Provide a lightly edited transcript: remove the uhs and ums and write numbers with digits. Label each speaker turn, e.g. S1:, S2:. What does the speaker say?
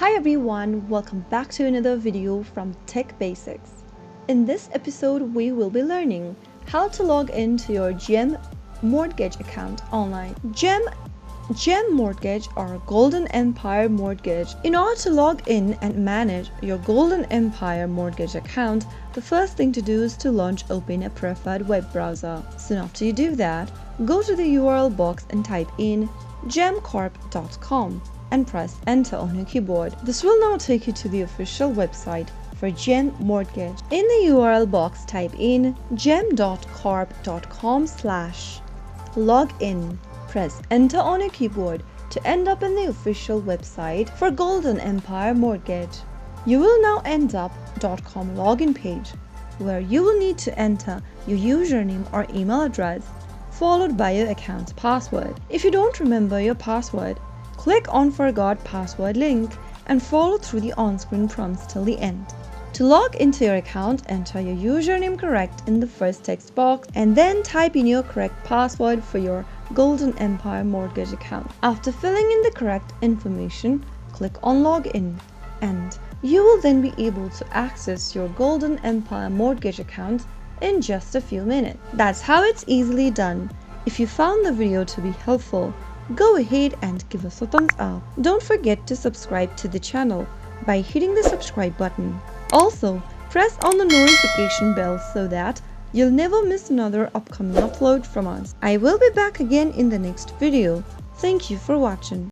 S1: Hi everyone, welcome back to another video from Tech Basics. In this episode, we will be learning how to log into your GEM mortgage account online. GEM Mortgage or Golden Empire Mortgage. In order to log in and manage your Golden Empire Mortgage account, the first thing to do is to open a preferred web browser. Soon after you do that, go to the URL box and type in gemcorp.com and press enter on your keyboard. This will now take you to the official website for GEM Mortgage. In the URL box, type in gem.corp.com/login. Press enter on your keyboard to end up in the official website for Golden Empire Mortgage. You will now end up .com login page, where you will need to enter your username or email address, followed by your account password. If you don't remember your password, click on Forgot Password link and follow through the on-screen prompts till the end. To log into your account, enter your username correct in the first text box and then type in your correct password for your Golden Empire Mortgage account. After filling in the correct information, click on Login and you will then be able to access your Golden Empire Mortgage account in just a few minutes. That's how it's easily done. If you found the video to be helpful, go ahead and give us a thumbs up. Don't forget to subscribe to the channel by hitting the subscribe button. Also, press on the notification bell so that you'll never miss another upcoming upload from us. I will be back again in the next video. Thank you for watching.